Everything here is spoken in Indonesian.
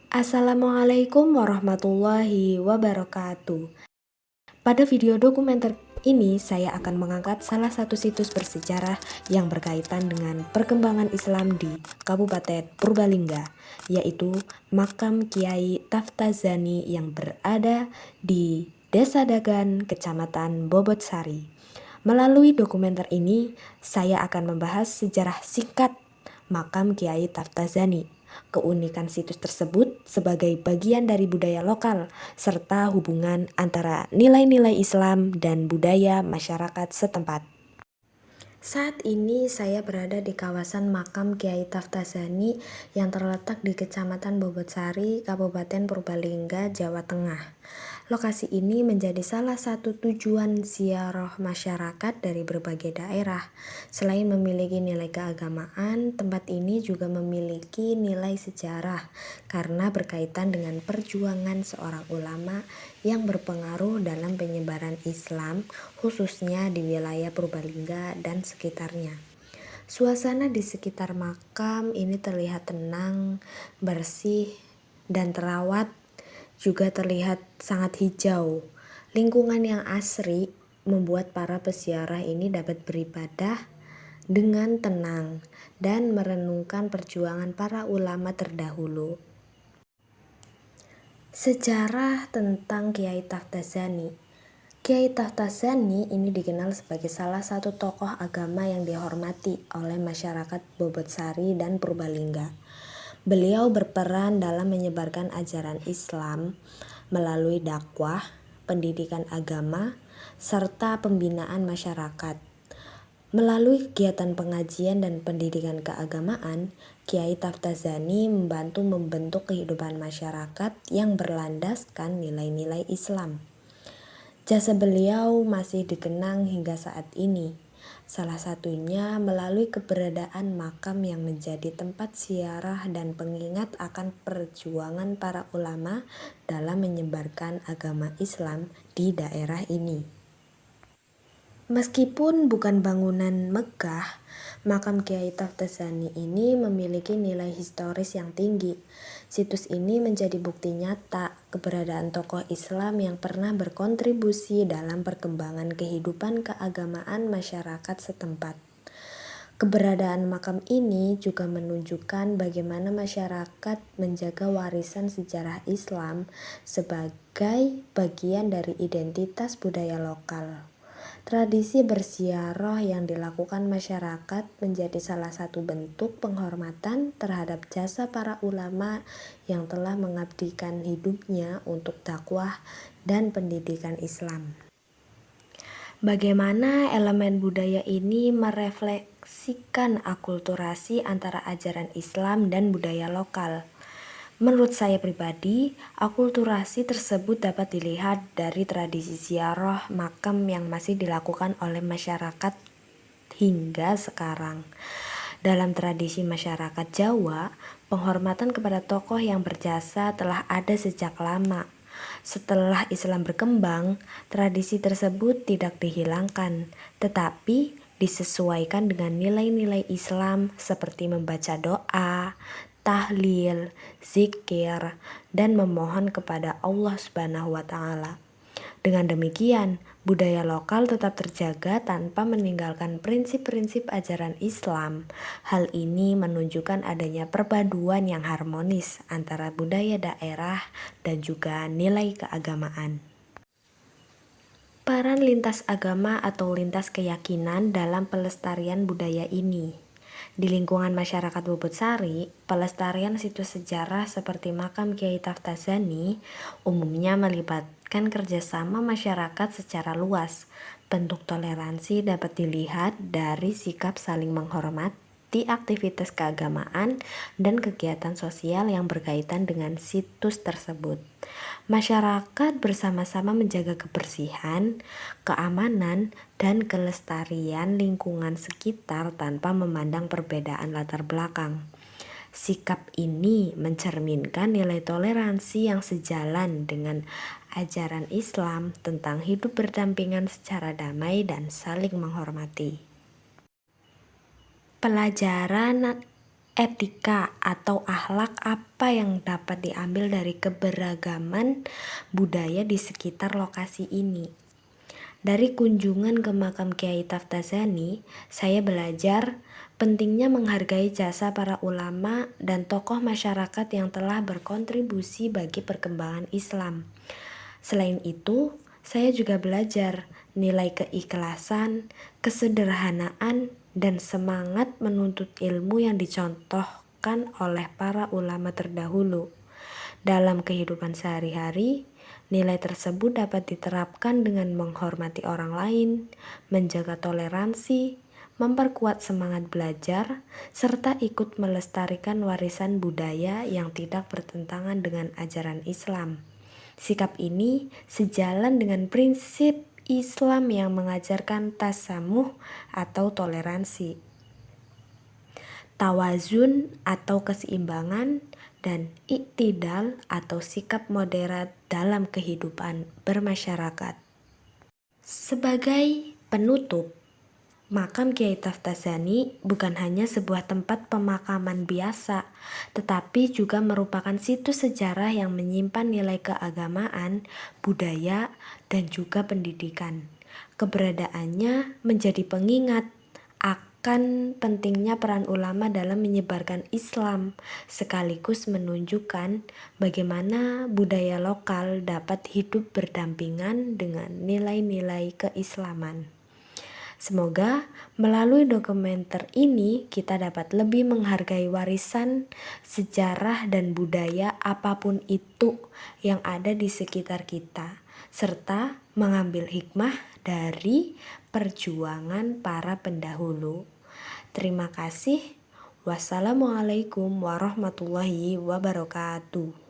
Assalamualaikum warahmatullahi wabarakatuh. Pada video dokumenter ini, saya akan mengangkat salah satu situs bersejarah yang berkaitan dengan perkembangan Islam di Kabupaten Purbalingga, yaitu Makam Kiai Taftazani yang berada di Desa Dagan, Kecamatan Bobotsari. Melalui dokumenter ini, saya akan membahas sejarah singkat Makam Kiai Taftazani, keunikan situs tersebut sebagai bagian dari budaya lokal, serta hubungan antara nilai-nilai Islam dan budaya masyarakat setempat. Saat ini saya berada di kawasan Makam Kiai Taftazani yang terletak di Kecamatan Bobotsari, Kabupaten Purbalingga, Jawa Tengah. Lokasi ini menjadi salah satu tujuan ziarah masyarakat dari berbagai daerah. Selain memiliki nilai keagamaan, tempat ini juga memiliki nilai sejarah karena berkaitan dengan perjuangan seorang ulama yang berpengaruh dalam penyebaran Islam, khususnya di wilayah Purbalingga dan sekitarnya. Suasana di sekitar makam ini terlihat tenang, bersih, dan terawat, juga terlihat sangat hijau. Lingkungan yang asri membuat para peziarah ini dapat beribadah dengan tenang dan merenungkan perjuangan para ulama terdahulu. Sejarah tentang Kiai Taftazani. Kiai Taftazani ini dikenal sebagai salah satu tokoh agama yang dihormati oleh masyarakat Bobotsari dan Purbalingga. Beliau berperan dalam menyebarkan ajaran Islam melalui dakwah, pendidikan agama, serta pembinaan masyarakat. Melalui kegiatan pengajian dan pendidikan keagamaan, Kiai Taftazani membantu membentuk kehidupan masyarakat yang berlandaskan nilai-nilai Islam. Jasa beliau masih dikenang hingga saat ini. Salah satunya melalui keberadaan makam yang menjadi tempat ziarah dan pengingat akan perjuangan para ulama dalam menyebarkan agama Islam di daerah ini. Meskipun bukan bangunan megah, makam Kiai Taftazani ini memiliki nilai historis yang tinggi. Situs ini menjadi bukti nyata keberadaan tokoh Islam yang pernah berkontribusi dalam perkembangan kehidupan keagamaan masyarakat setempat. Keberadaan makam ini juga menunjukkan bagaimana masyarakat menjaga warisan sejarah Islam sebagai bagian dari identitas budaya lokal. Tradisi berziarah yang dilakukan masyarakat menjadi salah satu bentuk penghormatan terhadap jasa para ulama yang telah mengabdikan hidupnya untuk dakwah dan pendidikan Islam. Bagaimana elemen budaya ini merefleksikan akulturasi antara ajaran Islam dan budaya lokal? Menurut saya pribadi, akulturasi tersebut dapat dilihat dari tradisi ziarah makam yang masih dilakukan oleh masyarakat hingga sekarang. Dalam tradisi masyarakat Jawa, penghormatan kepada tokoh yang berjasa telah ada sejak lama. Setelah Islam berkembang, tradisi tersebut tidak dihilangkan, tetapi disesuaikan dengan nilai-nilai Islam seperti membaca doa, tahlil, zikir, dan memohon kepada Allah Subhanahu wa Ta'ala. Dengan demikian, budaya lokal tetap terjaga tanpa meninggalkan prinsip-prinsip ajaran Islam. Hal ini menunjukkan adanya perpaduan yang harmonis antara budaya daerah dan juga nilai keagamaan. Peran lintas agama atau lintas keyakinan dalam pelestarian budaya ini. Di lingkungan masyarakat Bobotsari, pelestarian situs sejarah seperti makam Kiai Taftazani umumnya melibatkan kerjasama masyarakat secara luas. Bentuk toleransi dapat dilihat dari sikap saling menghormati aktivitas keagamaan dan kegiatan sosial yang berkaitan dengan situs tersebut. Masyarakat bersama-sama menjaga kebersihan, keamanan, dan kelestarian lingkungan sekitar tanpa memandang perbedaan latar belakang. Sikap ini mencerminkan nilai toleransi yang sejalan dengan ajaran Islam tentang hidup berdampingan secara damai dan saling menghormati. Pelajaran etika atau akhlak apa yang dapat diambil dari keberagaman budaya di sekitar lokasi ini. Dari kunjungan ke makam Kiai Taftazani, saya belajar pentingnya menghargai jasa para ulama dan tokoh masyarakat yang telah berkontribusi bagi perkembangan Islam. Selain itu, saya juga belajar nilai keikhlasan, kesederhanaan, dan semangat menuntut ilmu yang dicontohkan oleh para ulama terdahulu. Dalam kehidupan sehari-hari, nilai tersebut dapat diterapkan dengan menghormati orang lain, menjaga toleransi, memperkuat semangat belajar, serta ikut melestarikan warisan budaya yang tidak bertentangan dengan ajaran Islam. Sikap ini sejalan dengan prinsip Islam yang mengajarkan tasamuh atau toleransi, tawazun atau keseimbangan, dan iktidal atau sikap moderat dalam kehidupan bermasyarakat. Sebagai penutup, makam Kiai Taftazani bukan hanya sebuah tempat pemakaman biasa, tetapi juga merupakan situs sejarah yang menyimpan nilai keagamaan, budaya, dan juga pendidikan. Keberadaannya menjadi pengingat akan pentingnya peran ulama dalam menyebarkan Islam, sekaligus menunjukkan bagaimana budaya lokal dapat hidup berdampingan dengan nilai-nilai keislaman. Semoga melalui dokumenter ini kita dapat lebih menghargai warisan sejarah dan budaya apapun itu yang ada di sekitar kita, serta mengambil hikmah dari perjuangan para pendahulu. Terima kasih. Wassalamualaikum warahmatullahi wabarakatuh.